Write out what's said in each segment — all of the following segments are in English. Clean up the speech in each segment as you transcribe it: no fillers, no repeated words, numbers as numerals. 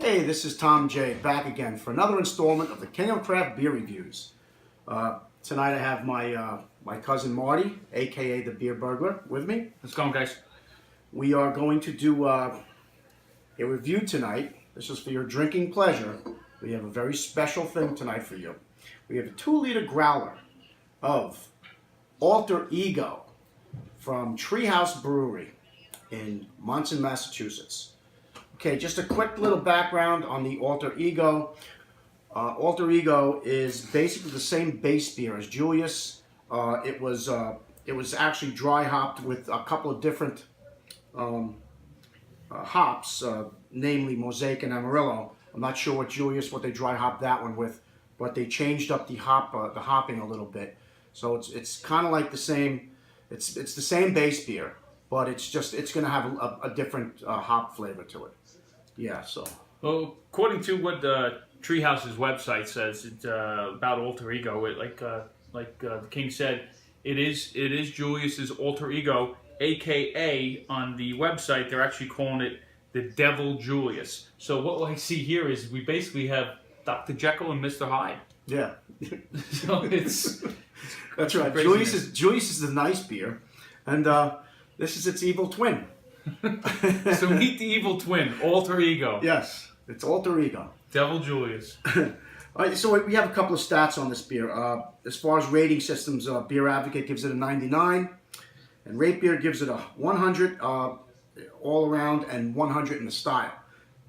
Hey, this is Tom J. back again for another installment of the King of Craft Beer Reviews. Tonight I have my cousin Marty, aka the Beer Burglar, with me. Let's go, guys. We are going to do a review tonight. This is for your drinking pleasure. We have a very special thing tonight for you. We have a 2-liter growler of Alter Ego from Treehouse Brewery in Monson, Massachusetts. Okay, just a quick little background on the Alter Ego. Alter Ego is basically the same base beer as Julius. It was actually dry hopped with a couple of different hops, namely Mosaic and Amarillo. I'm not sure what they dry hopped that one with, but they changed up the hopping a little bit. So it's kind of like the same. It's the same base beer, but it's going to have a different hop flavor to it. Yeah. So. Well, according to what Treehouse's website says, it's about Alter Ego. Like the King said, it is Julius's Alter Ego, aka on the website they're actually calling it the Devil Julius. So what I see here is we basically have Dr. Jekyll and Mr. Hyde. Yeah. So it's that's right. Julius is the nice beer, and this is its evil twin. So meet the evil twin, Alter Ego. Yes, it's Alter Ego. Devil Julius. All right, so we have a couple of stats on this beer. As far as rating systems, Beer Advocate gives it a 99, and Rate Beer gives it a 100 all around and 100 in the style.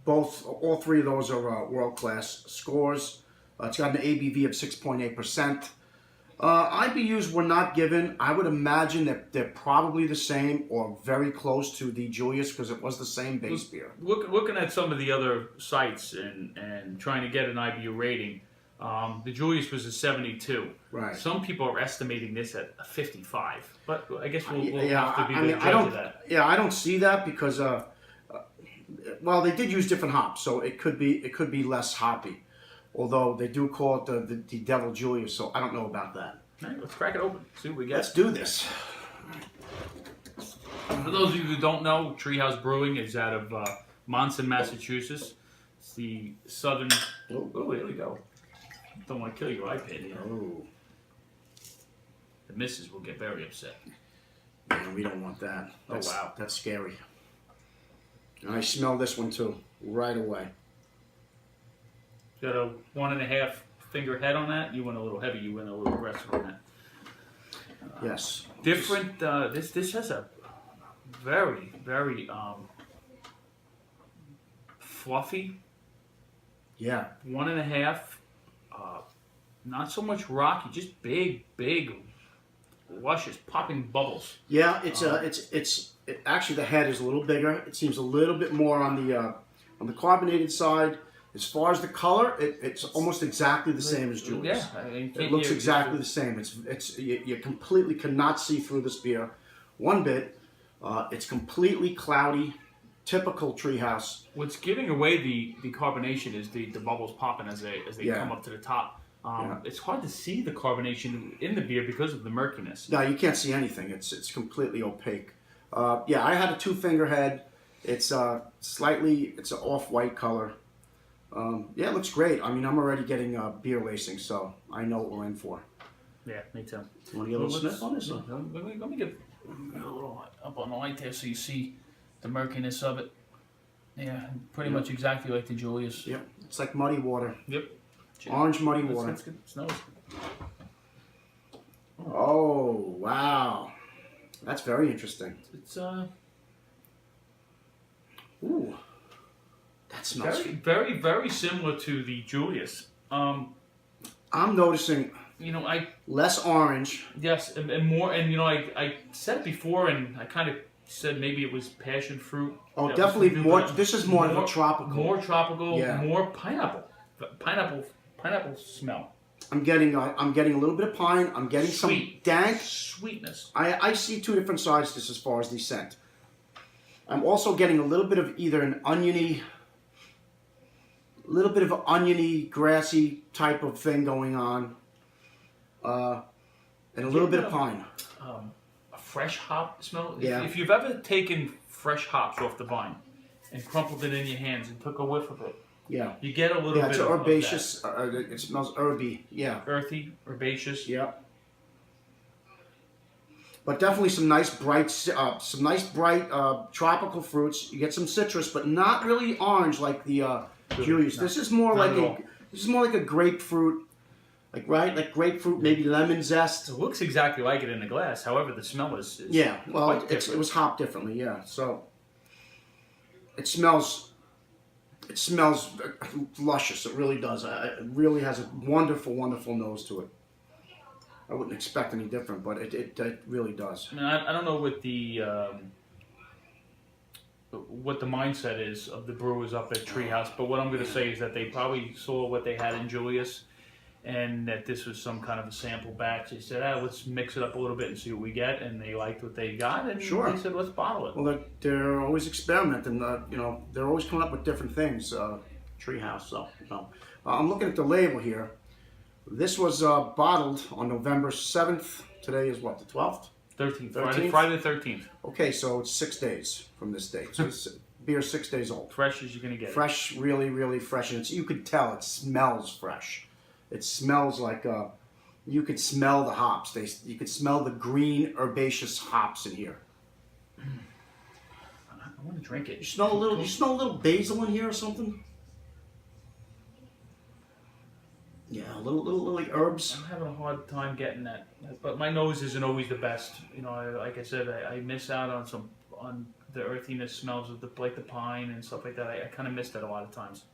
All three of those are world-class scores. It's got an ABV of 6.8%. IBUs were not given. I would imagine that they're probably the same or very close to the Julius because it was the same base beer. Looking at some of the other sites and trying to get an IBU rating, the Julius was a 72. Right. Some people are estimating this at a 55, but I guess we'll yeah, have to be the judge of that. Yeah, I don't see that because well, they did use different hops, so it could be less hoppy. Although they do call it the Devil Julius, so I don't know about that. All right, let's crack it open. See what we get. Let's do this. For those of you who don't know, Treehouse Brewing is out of Monson, Massachusetts. It's the southern... Oh, here we go. Don't want to kill your iPad here. Oh. The missus will get very upset. Man, we don't want that. Wow. That's scary. And I smell this one too, right away. Got a 1.5 finger head on that. You went a little heavy. You went a little aggressive on that. Yes. Different. This has a very fluffy. Yeah. 1.5. Not so much rocky. Just big, luscious, popping bubbles. Yeah. Actually the head is a little bigger. It seems a little bit more on the carbonated side. As far as the color, it's almost exactly the same as Julius. Yeah, it looks exactly the same. You completely cannot see through this beer one bit. It's completely cloudy, typical Treehouse. What's giving away the carbonation is the bubbles popping as they come up to the top. It's hard to see the carbonation in the beer because of the murkiness. No, you can't see anything. It's completely opaque. Yeah, I had a 2-finger head. It's an off-white color. Yeah, it looks great. I mean, I'm already getting beer lacing, so I know what we're in for. Yeah, me too. You want to get a little sniff on this? Let me get a little up on the light there so you see the murkiness of it. Yeah, pretty much exactly like the Julius. Yep, it's like muddy water. Yep. Orange muddy water. That's good. It smells. Oh, wow. That's very interesting. It's Ooh. That smells very similar to the Julius. I'm noticing less orange. Yes, and more, and I said it before, and I kind of said maybe it was passion fruit. Oh, definitely more. This is more of a tropical. More tropical, yeah. More pineapple. Pineapple smell. I'm getting a little bit of pine. I'm getting some dank sweetness. I see 2 different sides to this as far as the scent. I'm also getting a little bit of either an oniony, grassy type of thing going on, and a little bit of pine. A fresh hop smell. Yeah. If you've ever taken fresh hops off the vine and crumpled it in your hands and took a whiff of it, Yeah. You get a little Yeah, bit it's of herbaceous. It smells herby. Yeah. that. Earthy, herbaceous. Yeah. But definitely some nice bright, tropical fruits. You get some citrus, but not really orange like the Julius. No, This is more not like at all. this is more like a grapefruit, like grapefruit, maybe lemon zest. It looks exactly like it in the glass. However, the smell is Yeah, well, quite it was hopped differently. Yeah, so it smells luscious. It really does. It really has a wonderful, wonderful nose to it. I wouldn't expect any different, but it really does. I mean, I don't know what the mindset is of the brewers up at Treehouse, but what I'm going to say is that they probably saw what they had in Julius, and that this was some kind of a sample batch. They said, let's mix it up a little bit and see what we get, and they liked what they got, and Sure. they said, let's bottle it. Well, they're always experimenting. They're always coming up with different things. Treehouse. So, I'm looking at the label here. This was bottled on November 7th. Today is what, the 12th? 13th. 13th? Friday the 13th. Okay, so it's 6 days from this date. So it's beer 6 days old. Fresh as you're going to get it. Fresh, really, really fresh. And you could tell it smells fresh. It smells like you could smell the hops. You could smell the green herbaceous hops in here. I want to drink it. You smell a little basil in here or something? Yeah, a little like herbs. I'm having a hard time getting that, but my nose isn't always the best. Like I said, I miss out on the earthiness smells of the pine and stuff like that. I kind of miss that a lot of times.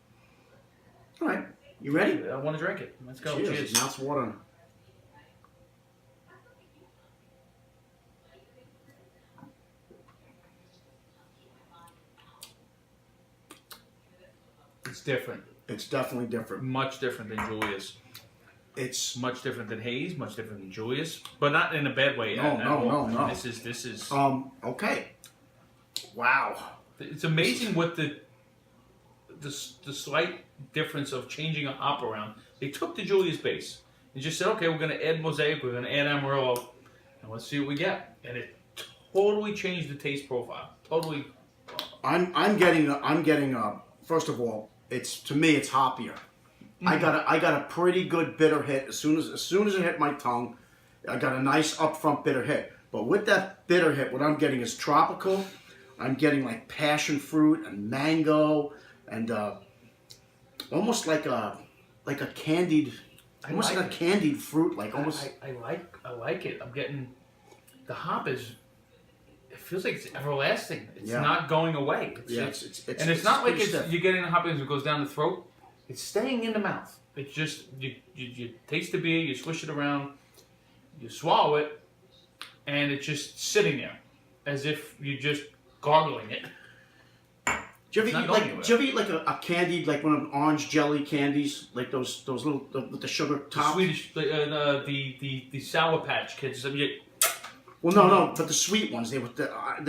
All right, you ready? I want to drink it. Let's go. Cheers. Mouth's watering. It's different. It's definitely different. Much different than Julius. It's much different than Hayes. Much different than Julius, but not in a bad way. No. This is. Okay. Wow. It's amazing what the slight difference of changing a hop around. They took the Julius base and just said, okay, we're going to add Mosaic, we're going to add Amarillo, and let's see what we get. And it totally changed the taste profile. Totally. I'm getting first of all, to me it's hoppier. Mm-hmm. I got a pretty good bitter hit as soon as it hit my tongue. I got a nice upfront bitter hit. But with that bitter hit, what I'm getting is tropical. I'm getting like passion fruit and mango and almost like a candied, almost like a candied fruit, like almost. I like it. I'm getting the hop is. It feels like it's everlasting. It's not going away. It's not like you're getting the hop and it goes down the throat. It's staying in the mouth. It's just you taste the beer, you swish it around, you swallow it, and it's just sitting there as if you're just gargling it. Do you ever eat like a candied, like one of them orange jelly candies, like those little with the sugar top? The Swedish, the Sour Patch Kids. Well, no, but the sweet ones. They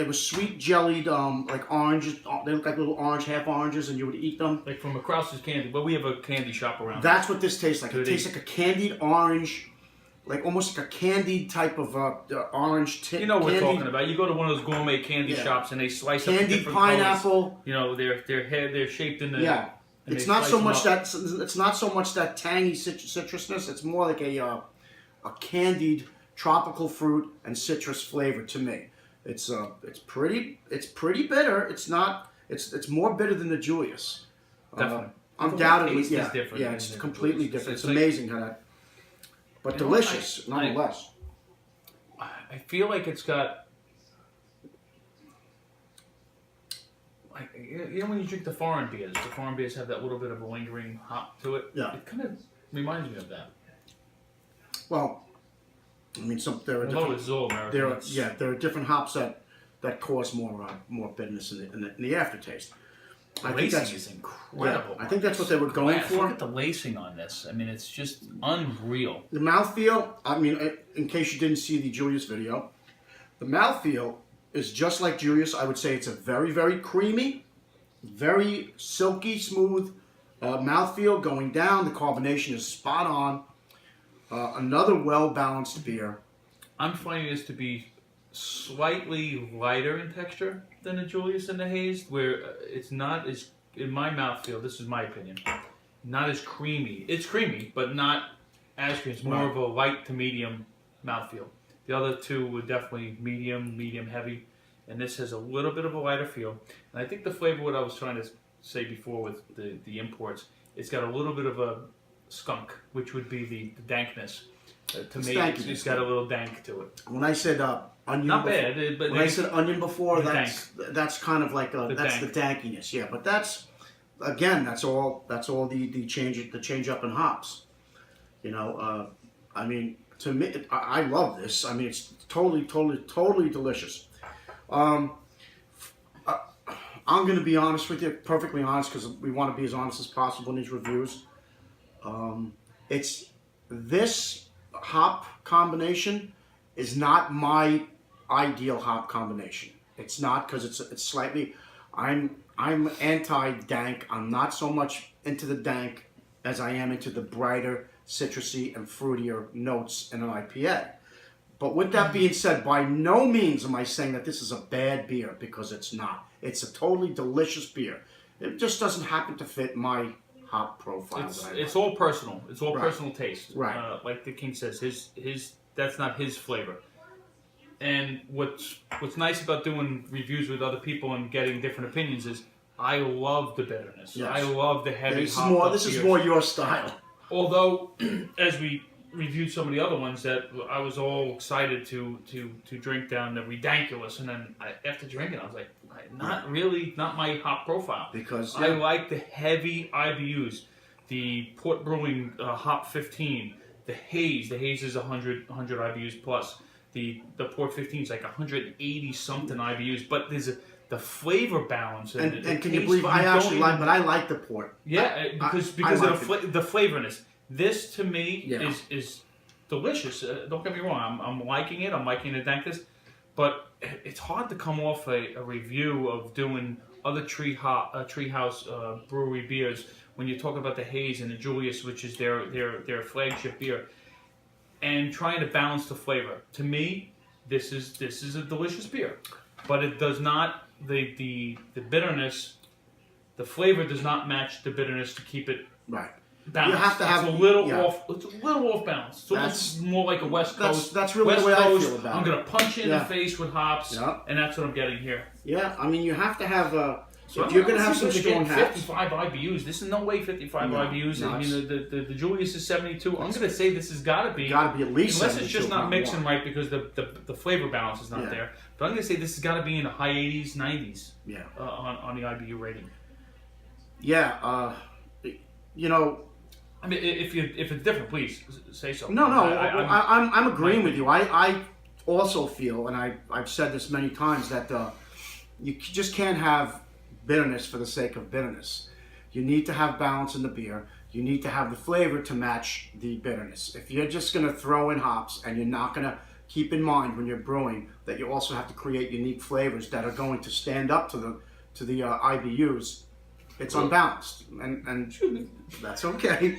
were sweet jellied, like oranges. They look like little orange, half oranges, and you would eat them. Like from Krause's Candy. Well, we have a candy shop around. That's what this tastes like. It tastes like a candied orange, like almost like a candied type of orange. You know what we're talking about. You go to one of those gourmet candy shops and they slice candied up different pineapple. colors. They're shaped in the. Yeah. It's not so much that tangy citrusness. It's more like a candied tropical fruit and citrus flavor to me. It's pretty bitter. It's more bitter than the Julius. Definitely. Undoubtedly, The taste is different. Yeah, it's completely different. It's amazing how that, but delicious nonetheless. I feel like it's got. Like, when you drink the foreign beers have that little bit of a lingering hop to it. Yeah. It kind of reminds me of that. Well, I mean, there are different hops that cause more bitterness in the aftertaste. The lacing is incredible. Yeah, I think that's what they were going for. Look at the lacing on this. I mean, it's just unreal. The mouthfeel, I mean, in case you didn't see the Julius video, the mouthfeel is just like Julius. I would say it's a very, very creamy, very silky, smooth mouthfeel going down. The carbonation is spot on. Another well-balanced beer. I'm finding this to be slightly lighter in texture than the Julius and the Hayes, where it's not as in my mouthfeel, this is my opinion, not as creamy. It's creamy, but not as creamy. It's more of a light to medium mouthfeel. The other two were definitely medium heavy, and this has a little bit of a lighter feel. And I think the flavor, what I was trying to say before with the imports, it's got a little bit of a skunk, which would be the dankness. To me, it's got a little dank to it. When I said onion, not bad, but when I said onion before, that's kind of like the dankiness. Yeah, but that's again, that's all the change up in hops. You know, I mean, to me, I love this. I mean, it's totally delicious. I'm going to be honest with you, perfectly honest, because we want to be as honest as possible in these reviews. It's this hop combination is not my ideal hop combination. It's not, because it's slightly. I'm anti-dank. I'm not so much into the dank as I am into the brighter, citrusy and fruitier notes in an IPA. But with that being said, by no means am I saying that this is a bad beer, because it's not. It's a totally delicious beer. It just doesn't happen to fit my hop profile. It's all personal. It's all right. Personal taste. Right. Like the King says, his that's not his flavor. And what's nice about doing reviews with other people and getting different opinions is I love the bitterness. Yes. I love the heavy This is more your style. Although, as we reviewed some of the other ones, that I was all excited to drink down the Ridiculous, and then after drinking, I was like, not really, not my hop profile. Because I like the heavy IBUs, the Port Brewing Hop 15, the Haze. The Haze is 100 IBUs plus. The Port 15 is like 180 something IBUs, but there's the flavor balance and can you believe I like the port. Yeah, because of the flavorness. This to me is delicious. Don't get me wrong. I'm liking it. I'm liking the dankness, but it's hard to come off a review of doing other Treehouse brewery beers when you're talking about the Haze and the Julius, which is their flagship beer, and trying to balance the flavor. To me, this is a delicious beer, but it does not the bitterness. The flavor does not match the bitterness to keep it right. Balanced. You have to have it's a little off. It's a little off balance. It's almost more like a West Coast. That's really West the way Coast, I feel about it. I'm going to punch you in the face with hops, and that's what I'm getting here. Yeah, I mean, you have to have So if you're going to have some strong hops. 55 IBUs. This is no way 55 IBUs. No, I mean, the Julius is 72. I'm going to say this has got to be at least, unless it's just not mixing right because the flavor balance is not there. But I'm going to say this has got to be in the high 80s, 90s. Yeah. On the IBU rating. Yeah. You know. I mean, if it's different, please say so. No, I'm agreeing with you. I also feel, and I've said this many times, that you just can't have bitterness for the sake of bitterness. You need to have balance in the beer. You need to have the flavor to match the bitterness. If you're just going to throw in hops and you're not going to keep in mind when you're brewing that you also have to create unique flavors that are going to stand up to the IBUs, it's unbalanced, and that's okay.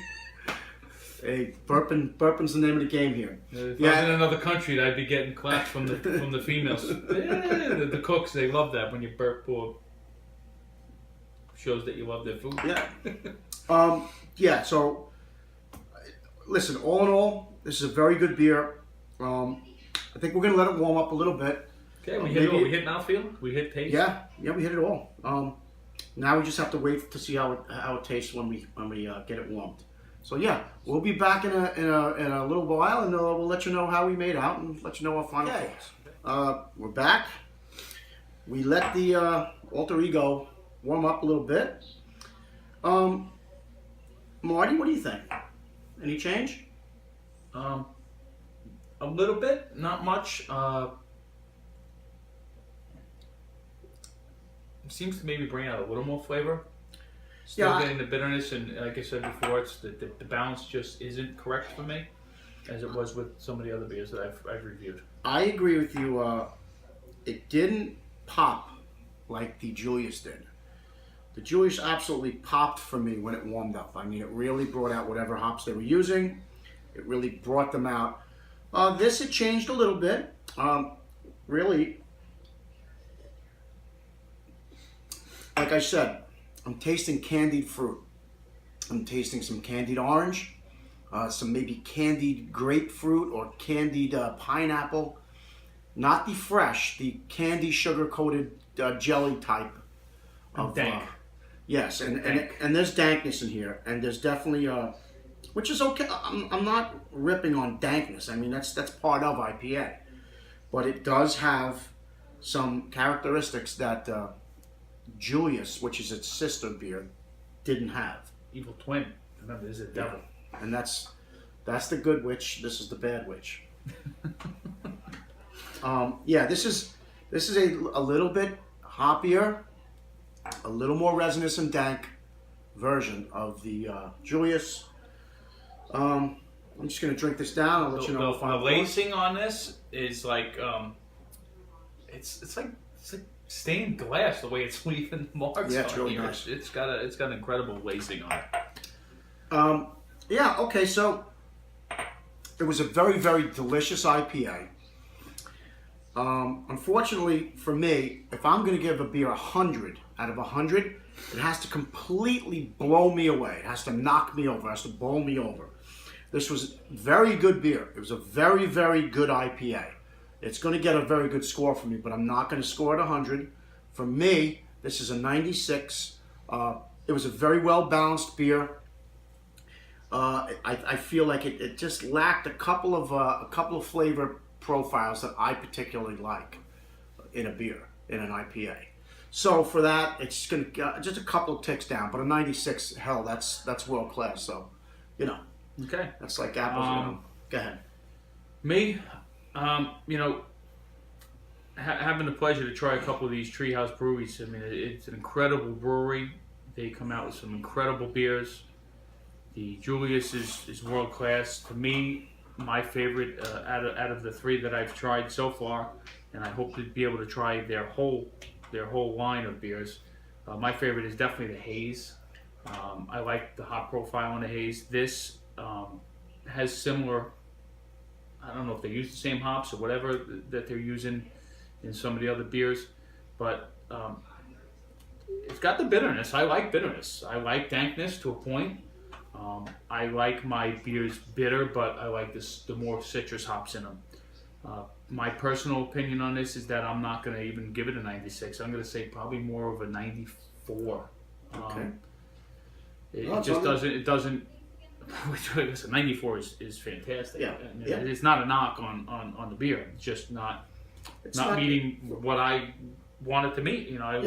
Hey, burping's the name of the game here. If I was in another country, I'd be getting claps from the females. The cooks, they love that when you burp, or shows that you love their food. Yeah. So, listen. All in all, this is a very good beer. I think we're gonna let it warm up a little bit. Okay, we hit it all. We hit mouthfeel. We hit taste. Yeah, we hit it all. Now we just have to wait to see how it tastes when we get it warmed. So yeah, we'll be back in a little while, and we'll let you know how we made out and let you know our final thoughts. We're back. We let the alter ego warm up a little bit. Marty, what do you think? Any change? A little bit, not much. It seems to maybe bring out a little more flavor. Still getting the bitterness, and like I said before, it's the balance just isn't correct for me, as it was with some of the other beers that I've reviewed. I agree with you. It didn't pop like the Julius did. The Julius absolutely popped for me when it warmed up. I mean, it really brought out whatever hops they were using. It really brought them out. This, it changed a little bit. Really, like I said, I'm tasting candied fruit. I'm tasting some candied orange, some maybe candied grapefruit or candied pineapple. Not the fresh, the candy sugar-coated jelly type of dank. Yes, and there's dankness in here, and there's definitely which is okay. I'm not ripping on dankness. I mean that's part of IPA, but it does have some characteristics that Julius, which is its sister beer, didn't have. Evil twin. Remember, this is a devil. Yeah. And that's the good witch. This is the bad witch. Yeah, this is a little bit hoppier, a little more resinous and dank version of the Julius. I'm just gonna drink this down. I'll let you know. The lacing on this is like it's like stained glass the way it's leaving marks. Yeah, it's on really here. nice. It's got incredible lacing on it. Yeah. Okay. So it was a very, very delicious IPA. Unfortunately for me, if I'm going to give a beer 100 out of 100, it has to completely blow me away. It has to knock me over. It has to bowl me over. This was very good beer. It was a very, very good IPA. It's going to get a very good score from me, but I'm not going to score it 100. For me, this is a 96. It was a very well-balanced beer. I feel like it just lacked a couple of flavor profiles that I particularly like in a beer, in an IPA. So for that, it's gonna just a couple of ticks down, but a 96, hell, that's world class. So, you know, Okay. that's like apples. Go ahead. Me, you know, having the pleasure to try a couple of these Treehouse breweries. I mean, it's an incredible brewery. They come out with some incredible beers. The Julius is world class. To me, my favorite out of the three that I've tried so far, and I hope to be able to try their whole line of beers. My favorite is definitely the Haze. I like the hop profile on the Haze. This has similar. I don't know if they use the same hops or whatever that they're using in some of the other beers, but it's got the bitterness. I like bitterness. I like dankness to a point. I like my beers bitter, but I like the more citrus hops in them. My personal opinion on this is that I'm not going to even give it a 96. I'm going to say probably more of a 94. Okay. It just doesn't. It doesn't. Listen, 94 is fantastic. Yeah. I mean, Yeah. It's not a knock on the beer. It's just not meeting what I wanted to meet. You know, I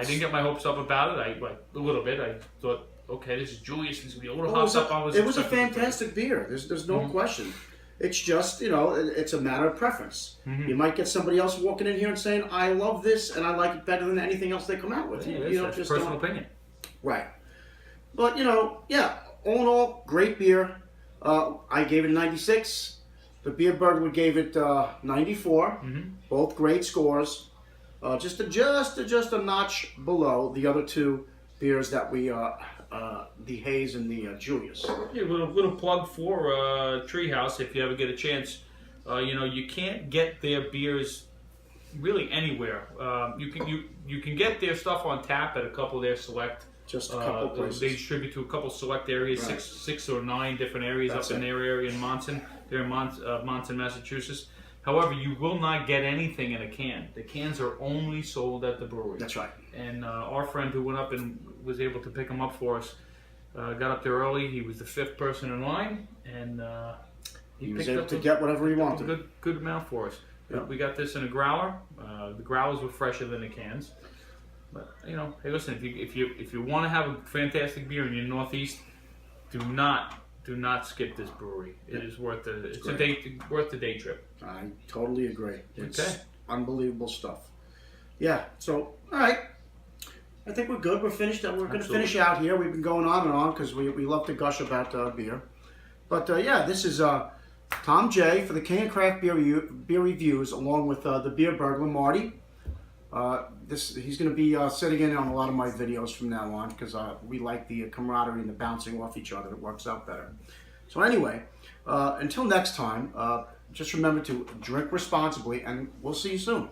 didn't get my hopes up about it. I like a little bit. I thought, okay, this is Julius. It's gonna be a little hopped up. It was a fantastic beer. There's no question. It's just, it's a matter of preference. Mm-hmm. You might get somebody else walking in here and saying, I love this and I like it better than anything else they come out with. Yeah, that's personal opinion. Right. But, yeah, all in all, great beer. I gave it a 96. The Beer Burglar gave it 94. Mm-hmm. Both great scores. Just a notch below the other two beers that we the Haze and the Julius. Yeah, little plug for Treehouse if you ever get a chance. You can't get their beers really anywhere. You can get their stuff on tap at a couple of their select. Just a couple places. They distribute to a couple select areas, Right. six or nine different areas That's up in it. their area in Monson. They're in Monson, Massachusetts. However, you will not get anything in a can. The cans are only sold at the brewery. That's right. And our friend who went up and was able to pick them up for us got up there early. He was the fifth person in line, and He was able to get whatever he a wanted. good amount for us. Yeah. We got this in a growler. The growlers were fresher than the cans. But hey, listen, if you want to have a fantastic beer in your Northeast, do not skip this brewery. It is worth worth the day trip. I totally agree. It's Okay. unbelievable stuff. Yeah. So, all right. I think we're good. We're finished. We're going to finish out here. We've been going on and on because we love to gush about beer. But yeah, this is Tom J for the King of Craft Beer Reviews, along with the Beer Burglar Marty. He's going to be sitting in on a lot of my videos from now on because we like the camaraderie and the bouncing off each other. It works out better. So anyway, until next time, just remember to drink responsibly, and we'll see you soon.